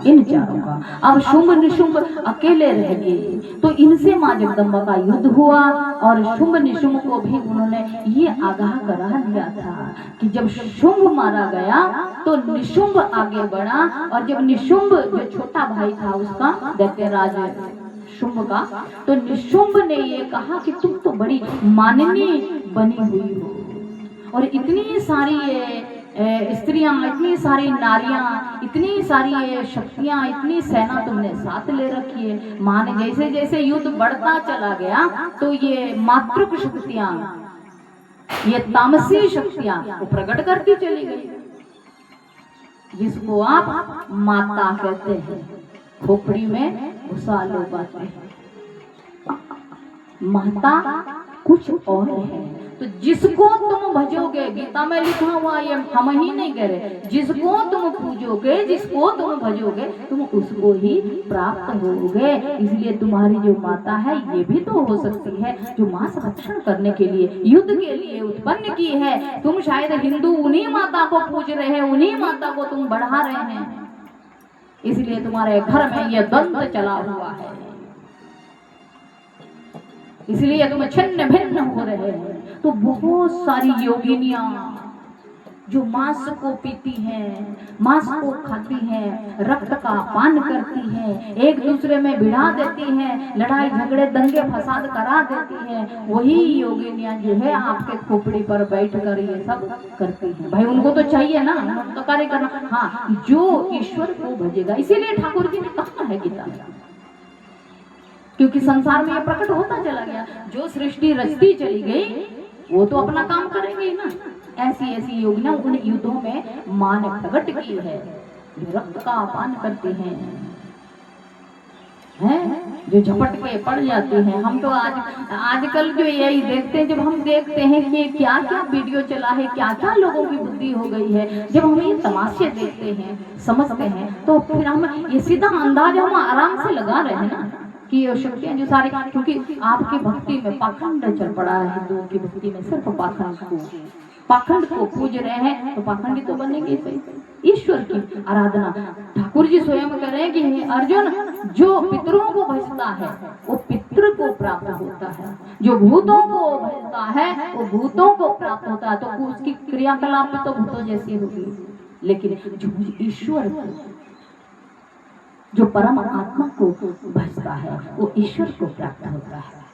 इन चारों का। अब शुंभ निशुंभ अकेले रह गए, तो इनसे माँ जगदम्बा का युद्ध हुआ और शुंभ निशुंभ को भी उन्होंने ये आगाह करा दिया था कि जब शुंभ मारा गया तो निशुंभ आगे बढ़ा, और जब निशुंभ जो छोटा भाई था उसका दैत्यराज शुंभ का, तो निशुंभ ने ये कहा कि तुम तो बड़ी माननीय बनी हुई हो और इतनी सारी स्त्रियां, इतनी सारी नारियां, इतनी सारी शक्तियां, इतनी सेना तुमने साथ ले रखी है। माँ ने जैसे जैसे युद्ध बढ़ता चला गया तो ये मातृक शक्तियां, ये तामसी शक्तियां वो प्रकट करती चली गई, जिसको आप माता कहते हैं, खोपड़ी में घुसा लो बातें। माता कुछ और है, तो जिसको तुम भजोगे, गीता में लिखा हुआ, ये हम ही नहीं कह रहे, जिसको तुम पूजोगे, जिसको तुम भजोगे, तुम उसको ही प्राप्त होगे। इसलिए तुम्हारी जो माता है ये भी तो हो सकती है जो मां संरक्षण करने के लिए, युद्ध के लिए उत्पन्न की है। तुम शायद हिंदू उन्हीं माता को पूज रहे हैं, उन्हीं माता को तुम बढ़ा रहे हैं, इसलिए तुम्हारे घर में यह द्वंद्व चला हुआ है, इसलिए तुम छिन्न भिन्न हो रहे हैं। तो बहुत सारी योगिनियां जो मांस को पीती हैं, मांस को खाती हैं, रक्त का पान करती हैं, एक दूसरे में भिड़ा देती हैं, लड़ाई झगड़े दंगे फसाद करा देती हैं, वही योगिनियां जो है आपके खोपड़ी पर बैठकर ये सब करती हैं। भाई उनको तो चाहिए ना, उनको तो कार्य करना। हाँ, जो ईश्वर को भजेगा, इसीलिए ठाकुर जी ने कहा है गीता में, क्योंकि संसार में ये प्रकट होता चला गया, जो सृष्टि रचती चली गई वो तो अपना काम करेंगे ना। ऐसी ऐसी योगियां उन युद्धों में मां ने प्रकट की है, जो रक्त का पान करती हैं, जो झपट के पड़ जाती हैं। हम तो आजकल जो यही देखते हैं, जब हम देखते हैं कि क्या क्या वीडियो चला है, क्या क्या लोगों की बुद्धि हो गई है, जब हम ये तमाशे देखते हैं, समझते हैं, तो फिर हम ये सीधा अंदाज हम आराम से लगा रहे हैं ना कि ये शक्तियां जो सारी, क्योंकि आपकी भक्ति में पाखंड चल पड़ा है, हिंदुओं की भक्ति में सिर्फ पाखंड को पूज रहे हैं, तो पाखंडी तो बनेंगे सही। ईश्वर की आराधना, ठाकुर जी स्वयं कह रहे हैं कि अर्जुन, जो पितरों को भजता है वो पितृ को प्राप्त होता है, जो भूतों को भजता है वो भूतों को प्राप्त होता है। तो उसकी क्रियाकलाप भी तो भूतों जैसी होगी, लेकिन जो ईश्वर को, जो परम आत्मा को भजता है वो ईश्वर को प्राप्त होता है।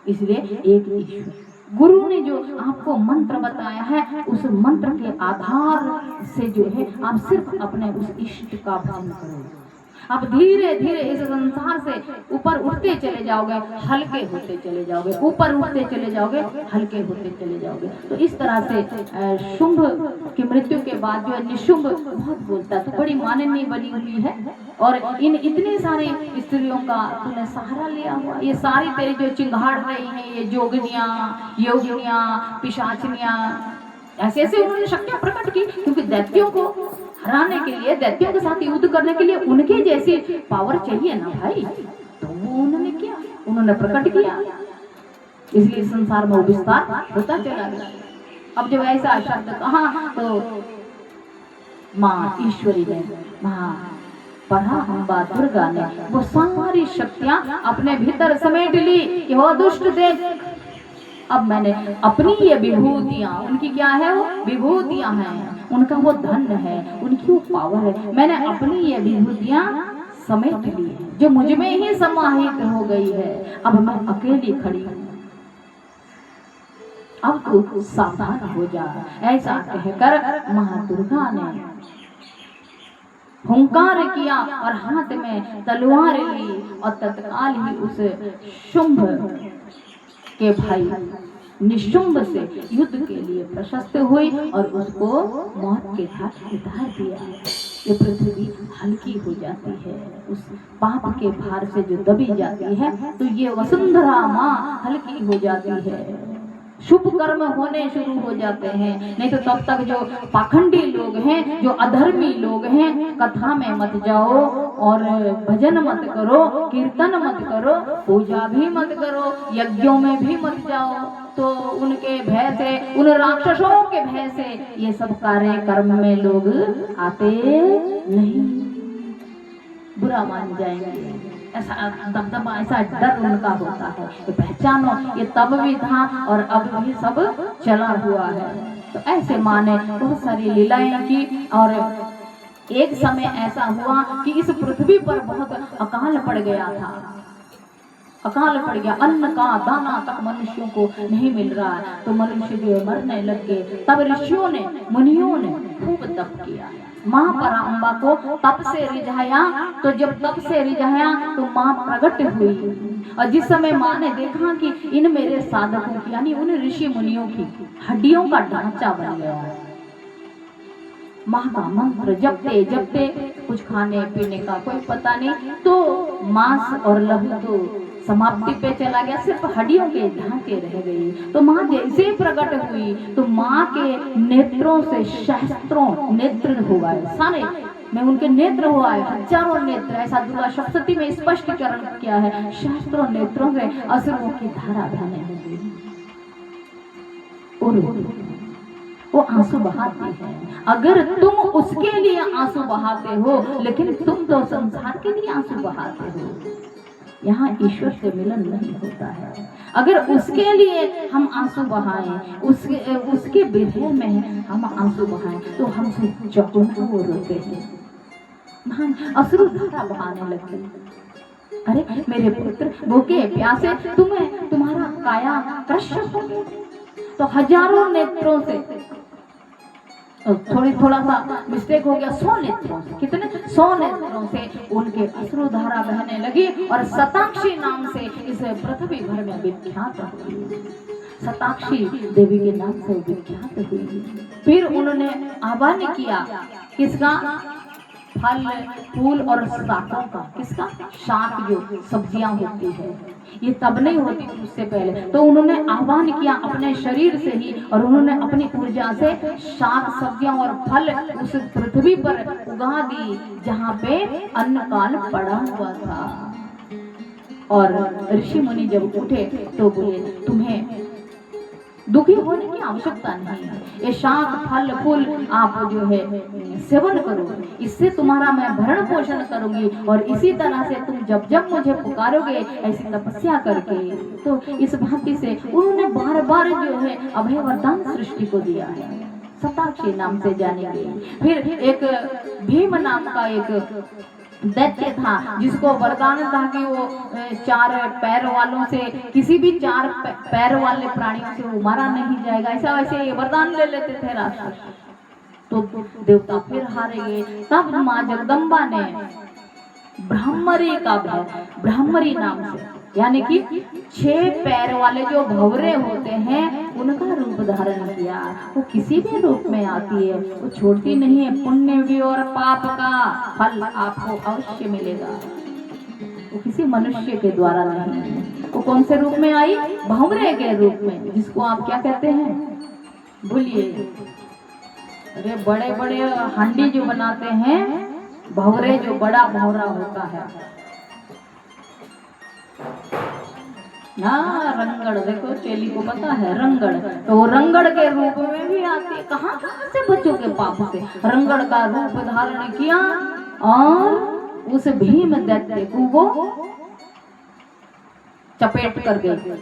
इसलिए एक ईश्वर, गुरु ने जो आपको मंत्र बताया है, उस मंत्र के आधार से जो है आप सिर्फ अपने उस इष्ट का भजन करो। आप धीरे धीरे इस संसार से ऊपर उठते चले जाओगे, हल्के होते चले जाओगे, ऊपर उठते चले जाओगे, हल्के होते चले जाओगे। तो इस तरह से शुंभ की मृत्यु के बाद जो है निशुंभ बहुत बोलता है, तो बड़ी माननीय बनी हुई है, और इन इतनी सारी स्त्रियों का तूने सहारा लिया हुआ, ये सारी तेरी जो चिंगाड़ रही है, ये जोगनियां, योगिनियां, पिशाचनियां, ऐसे ऐसे उन्होंने शक्तियां प्रकट की, क्योंकि दैत्यों को हराने के लिए, दैत्यों के साथ युद्ध करने के लिए उनके जैसी पावर चाहिए ना भाई, तो वो उन्होंने किया, उन्होंने प्रकट किया, इसलिए संसार में विस्तार होता चला गया। अब जब ऐसा शब्द कहा तो माँ ईश्वरी ने, माँ पराम्बा दुर्गा ने वो सारी शक्तियां अपने भीतर समेट ली कि वो दुष्ट देख, अब मैंने अपनी ये विभूतियां, उनकी क्या है, वो विभूतियां हैं, उनका वो धन है, उनकी वो पावर है, मैंने अपनी ये विभूतियां समेट ली है, जो मुझ में ही समाहित हो गई है। अब मैं अकेली खड़ी हूं, अब तू सावधान हो जा। ऐसा कहकर मां दुर्गा ने हुंकार किया और हाथ में तलवार ली, और तत्काल ही उस शुंभ के भाई निशुंभ से युद्ध के लिए प्रशस्त हुई और उसको मौत के घाट उतार दिया। ये पृथ्वी हल्की हो जाती है, उस पाप के भार से जो दबी जाती है, तो ये वसुंधरा माँ हल्की हो जाती है, शुभ कर्म होने शुरू हो जाते हैं। नहीं तो तब तक जो पाखंडी लोग हैं, जो अधर्मी लोग हैं, कथा में मत जाओ और भजन मत करो, कीर्तन मत करो, पूजा भी मत करो, यज्ञों में भी मत जाओ, तो उनके भय से, उन राक्षसों के भय से ये सब कार्य कर्म में लोग आते नहीं। बुरा मान जाएंगे, ऐसा दबदबा, ऐसा डर उनका होता है। तो पहचानो ये तब भी था और अब भी सब चला हुआ है। तो ऐसे माँ ने बहुत सारी लीलाएं की और एक समय ऐसा हुआ कि इस पृथ्वी पर बहुत अकाल पड़ गया था, अकाल पड़ गया, अन्न का दाना तक मनुष्यों को नहीं मिल रहा है। तो मनुष्य जो मरने लग गए। तब ऋषियों ने मुनियों ने खूब तप किया, माँ पराम्बा को तप से रिझाया। तो जब तप से रिझाया तो माँ प्रकट हुई और जिस समय माँ ने देखा कि इन मेरे साधकों की यानी उन ऋषि मुनियों की हड्डियों का ढांचा बन गया, माँ का मंत्र जपते जपते कुछ खाने पीने का कोई पता नहीं, तो मांस और लहू तो समाप्ति पे चला गया, सिर्फ हड्डियों के ढांचे रह गई। तो माँ जैसे प्रकट हुई तो माँ के नेत्रों से सहस्त्रों नेत्र हुआ है, सारे में उनके नेत्र हुआ है, हजारों नेत्र, ऐसा दुर्गा सप्तशती में स्पष्टीकरण किया है। सहस्त्रों नेत्रों से असुरों की धारा बहने लगी और वो आंसू बहाती है। अगर तुम उसके लिए आंसू बहाते हो, लेकिन तुम तो संसार के लिए आंसू बहाते हो, यहाँ ईश्वर से मिलन नहीं होता है। अगर उसके लिए हम आंसू बहाएं, उसके विरह में हम आंसू बहाएं, तो हमसे चौगुना वो रोते हैं, अश्रुधारा बहाने लगते। अरे मेरे पुत्र भूखे प्यासे, तुम्हारा काया कृष्ण हो गया। तो हजारों नेत्रों से थोड़ा सा मिस्टेक हो गया, 100 नेत्रों से, कितने 100 नेत्रों से उनके अश्रुधारा बहने लगी और शताक्षी नाम से इस पृथ्वी भर में विख्यात हुई। शताक्षी देवी के नाम से विख्यात हुई। फिर उन्होंने आह्वान किया किसका, फल फूल और शाकों का, किसका, शाक जो सब्जियां होती है, ये तब नहीं होती थी उससे पहले। तो उन्होंने आह्वान किया अपने शरीर से ही और उन्होंने अपनी ऊर्जा से शाक सब्जियां और फल उस पृथ्वी पर उगा दी जहाँ पे अन्न काल पड़ा हुआ था। और ऋषि मुनि जब उठे तो बोले तुम्हें दुखी होने की आवश्यकता नहीं है, ये शाक फल फूल आप जो है सेवन करो, इससे तुम्हारा मैं भरण पोषण करूंगी और इसी तरह से तुम जब जब मुझे पुकारोगे ऐसी तपस्या करके। तो इस भांति से उन्होंने बार बार जो है अभय वरदान सृष्टि को दिया है, शताक्षी नाम से जाने गई। फिर एक भीम नाम का एक दैत्य था जिसको वरदान था कि वो 4 पैर वालों से, किसी भी 4 पैर वाले प्राणियों से वो मारा नहीं जाएगा, ऐसा वैसे वरदान ले लेते थे राक्षस। तो देवता फिर हारे गए। तब माँ जगदम्बा ने ब्राह्मरी का ब्राह्मरी नाम से, यानी कि 6 पैर वाले जो भंवरे होते हैं उनका रूप धारण किया। वो किसी भी रूप में आती है, वो छोड़ती नहीं है। पुण्य भी और पाप का फल आपको अवश्य मिलेगा, वो किसी मनुष्य के द्वारा नहीं। वो कौन से रूप में आई, भंवरे के रूप में, जिसको आप क्या कहते हैं भूलिए, अरे बड़े बड़े हांडी जो बनाते हैं, भंवरे जो बड़ा भंवरा होता है ना, रंगड़, देखो चेली को पता है रंगड़, तो वो रंगड़ के रूप में भी आती है। कहाँ से बच्चों के पाप से रंगड़ का रूप धारण किया और उस भीम दैत्य को वो चपेट कर गई।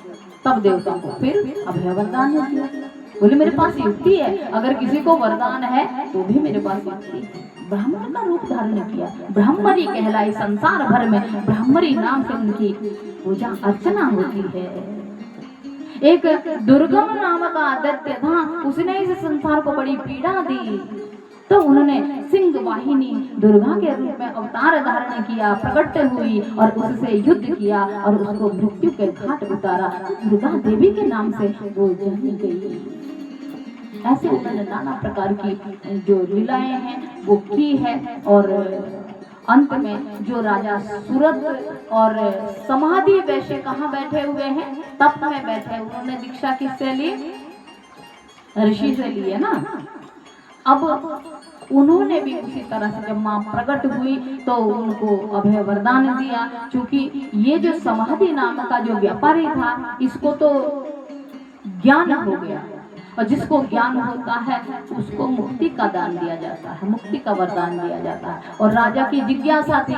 तब देवता को फिर अभय वरदान दिया। बोले मेरे पास युक्ति है, अगर किसी को वरदान है तो भी मेरे पास युक्ति है। ब्राह्मण का रूप धारण किया, ब्राह्मणी कहलाई, संसार भर में ब्राह्मणी नाम से उनकी पूजा अर्चना होती है। एक दुर्गम नाम का दैत्य था, उसने इस संसार को बड़ी पीड़ा दी। तो उन्होंने सिंह वाहिनी दुर्गा के रूप में अवतार धारण किया, प्रकट हुई और उससे युद्ध किया और उसको मृत्यु के घाट उतारा। दुर्गा देवी के नाम से वो जानी गई। ऐसे उन्होंने नाना प्रकार की जो लीलाएं हैं वो की है। और अंत में जो राजा सूरत और समाधि वैश्य कहाँ बैठे हुए हैं, तप में बैठे, उन्होंने दीक्षा किससे ली, ऋषि से ली है ना। अब उन्होंने भी उसी तरह से जब माँ प्रकट हुई तो उनको अभय वरदान दिया। क्योंकि ये जो समाधि नाम का जो व्यापारी था, इसको तो ज्ञान हो गया और जिसको ज्ञान होता है उसको मुक्ति का दान दिया जाता है, मुक्ति का वरदान दिया जाता है। और राजा की जिज्ञासा थी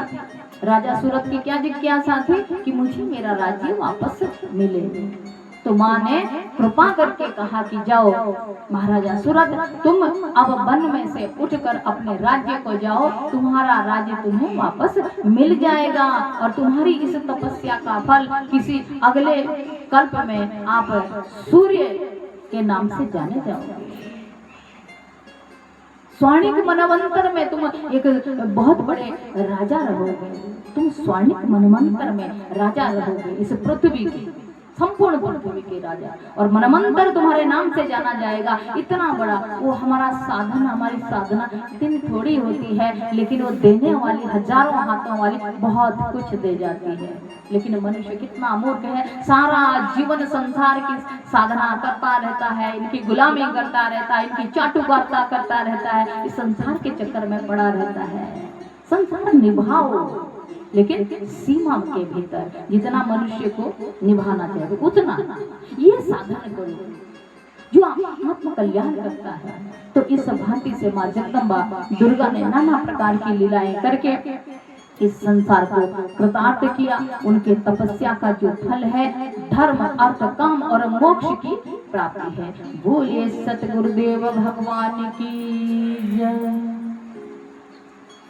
राजा सूरत की क्या जिज्ञासा थी कि मुझे मेरा राज्य वापस मिले। तो माँ ने कृपा करके कहा कि जाओ महाराजा सूरत, तुम अब वन में से उठकर अपने राज्य को जाओ, तुम्हारा राज्य तुम्हें वापस मिल जाएगा और तुम्हारी इस तपस्या का फल किसी अगले कल्प में आप सूर्य के नाम से जाने जाओगे। स्वर्णिक मनवंतर में तुम एक बहुत बड़े राजा रहोगे, तुम स्वर्णिक मनवंतर में राजा रहोगे, इस पृथ्वी की संपूर्ण पृथ्वी के राजा, और मनवंतर तुम्हारे नाम से जाना जाएगा। इतना बड़ा वो हमारा साधन, हमारी साधना इतनी थोड़ी होती है, लेकिन वो देने वाली हजारों हाथों वाली बहुत कुछ दे जाती है। लेकिन मनुष्य कितना मूर्ख है, सारा जीवन संसार की साधना करता रहता है, इनकी गुलामी करता रहता है, इनकी चाटुकारिता करता रहता है, इस संसार के चक्कर में पड़ा रहता है। संसार निभाओ, लेकिन सीमा के भीतर, जितना मनुष्य को निभाना चाहिए उतना ये साधन करो जो आत्म कल्याण करता है। तो इस भांति से माँ जगदम्बा दुर्गा ने नाना प्रकार की लीलाएं करके इस संसार को कृतार्थ किया। उनके तपस्या का जो फल है धर्म, अर्थ, काम और मोक्ष की प्राप्ति है। बोलिए सतगुरुदेव भगवान की जय।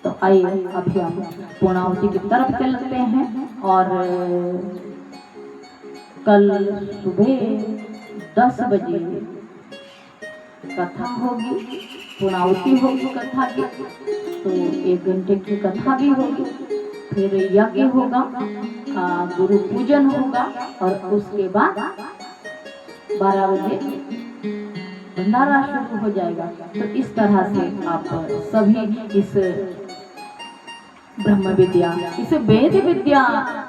तो आइए अभी हम पूर्णाहुति की तरफ चलते हैं और कल सुबह 10 बजे कथा होगी, पूर्णाहुति होगी कथा की, तो 1 घंटे की कथा भी होगी, फिर यज्ञ होगा, गुरु पूजन होगा और उसके बाद 12 बजे भंडारा शुरू हो जाएगा। तो इस तरह से आप सभी इस ब्रह्म विद्या, इस वेद विद्या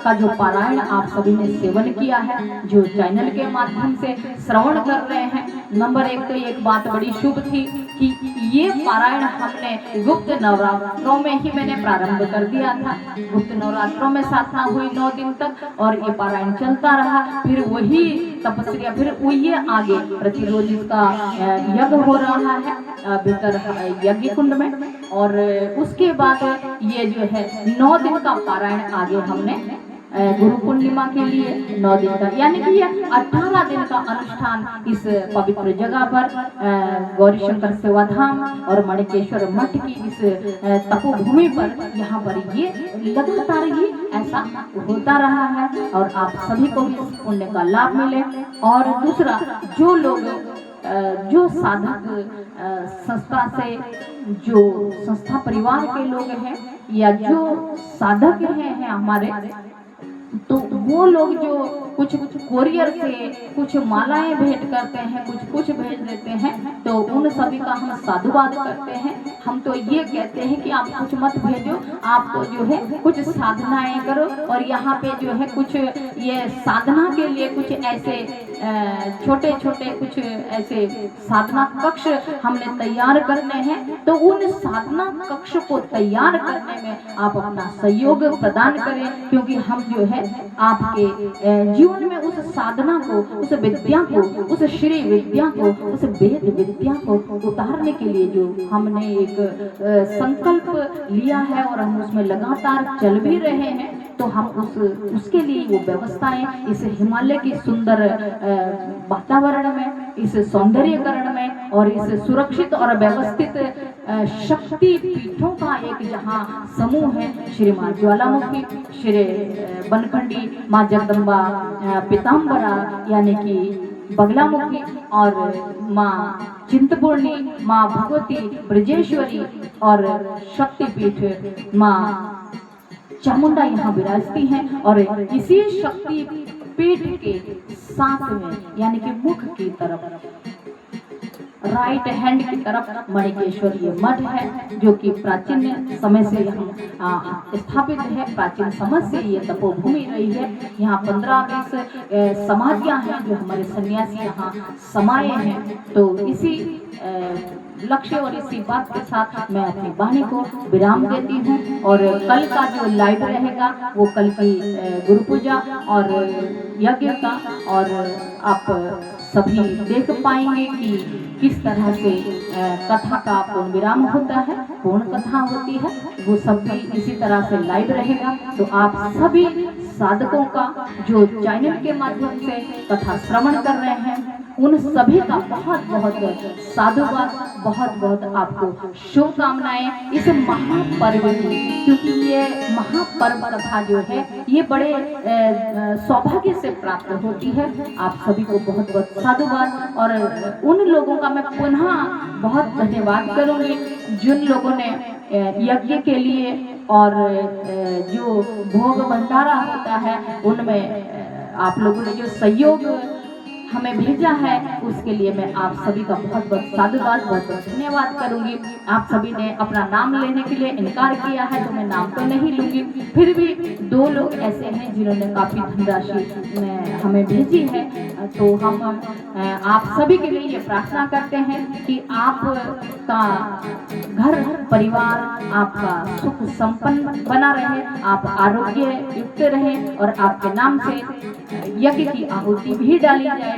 का जो पारायण आप सभी ने सेवन किया है, जो चैनल के माध्यम से श्रवण कर रहे हैं, नंबर 1 तो एक बात बड़ी शुभ थी कि ये पारायण हमने गुप्त नवरात्रों में ही मैंने प्रारंभ कर दिया था। गुप्त नवरात्रों में साधना हुई 9 दिन तक और ये पारायण चलता रहा। फिर वही तपस्या, फिर वही आगे प्रतिरोज इसका यज्ञ हो रहा है भीतर यज्ञ कुंड में, और उसके बाद ये जो है 9 दिन का पारायण आगे हमने गुरु पूर्णिमा के लिए 9 दिन का, यानी कि ये 18 दिन का अनुष्ठान इस पवित्र जगह पर गौरी शंकर सेवाधाम और मणिकेश्वर मठ की इस तपोभूमि पर, यहाँ पर ये लगातार ही ऐसा होता रहा है और आप सभी को भी इस पुण्य का लाभ मिले। और दूसरा, जो लोग जो साधक संस्था से, जो संस्था परिवार के लोग हैं या जो साधक हैं हमारे, तो वो लोग जो कुछ कोरियर से कुछ मालाएं भेंट करते हैं, कुछ भेज देते हैं, तो उन सभी का हम साधुवाद करते हैं। हम तो ये कहते हैं कि आप कुछ मत भेजो, आप तो जो है कुछ साधनाएं करो, और यहाँ पे जो है कुछ ये साधना के लिए कुछ ऐसे छोटे छोटे कुछ ऐसे साधना कक्ष हमने तैयार करने हैं। तो उन साधना कक्ष को तैयार करने में आप अपना सहयोग प्रदान करें, क्योंकि हम जो है आपके जीवन में उस साधना को, उस विद्या को, उस श्री विद्या को, उस वेद विद्या को उतारने के लिए जो हमने एक संकल्प लिया है और हम उसमें लगातार चल भी रहे हैं, तो हम उसके लिए वो व्यवस्थाएं इस हिमालय की सुंदर वातावरण में, इस सौंदर्यकरण में और इस सुरक्षित और व्यवस्थित शक्ति पीठों का एक जहाँ समूह है, श्री माँ ज्वालामुखी, श्री बनखंडी माँ जगदम्बा पीताम्बरा यानी कि बगलामुखी, और माँ चिंतपूर्णी, माँ भगवती ब्रजेश्वरी और शक्तिपीठ माँ चामुंडा यहाँ विराजती हैं। और इसी शक्ति पीठ के साथ में यानी कि मुख की तरफ, राइट हैंड की तरफ मणिकेश्वर ये मठ है, जो कि प्राचीन समय से यहाँ स्थापित है। प्राचीन समय से ये तपोभूमि रही है। यहाँ 15-20 समाधियाँ हैं जो हमारे सन्यासी यहाँ समाये हैं। तो इसी लक्ष्य और इसी बात के साथ मैं अपनी वाणी को विराम देती हूँ। और कल का जो लाइव रहेगा वो कल की गुरु पूजा और यज्ञ का, और आप सभी देख पाएंगे कि किस तरह से कथा का पूर्ण विराम होता है, पूर्ण कथा होती है, वो सब भी इसी तरह से लाइव रहेगा। तो आप सभी साधकों का जो चैनल के माध्यम से कथा श्रवण कर रहे हैं, उन सभी का बहुत बहुत साधुवाद, बहुत बहुत आपको शुभकामनाएं इस महापर्व की, क्योंकि ये महापर्व कथा जो है ये बड़े सौभाग्य से प्राप्त होती है। आप सभी को बहुत बहुत साधुवाद, और उन लोगों का मैं पुनः बहुत धन्यवाद करूंगी जिन लोगों ने यज्ञ के लिए और जो भोग भंडारा होता है उनमें आप लोगों ने जो सहयोग हमें भेजा है, उसके लिए मैं आप सभी का बहुत बहुत साधुवाद, बहुत बहुत धन्यवाद करूंगी। आप सभी ने अपना नाम लेने के लिए इनकार किया है, तो मैं नाम तो नहीं लूंगी, फिर भी 2 लोग ऐसे हैं जिन्होंने काफ़ी धनराशि हमें भेजी है। तो हम आप सभी के लिए ये प्रार्थना करते हैं कि आपका घर परिवार आपका सुख संपन्न बना रहे, आप आरोग्य युक्त रहें, और आपके नाम से यज्ञ की आहुति भी डाली जाएगी।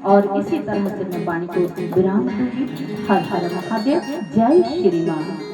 और इसी तरह से मैं वाणी को विराम दूंगी। हर हर महादेव, जय श्री राम।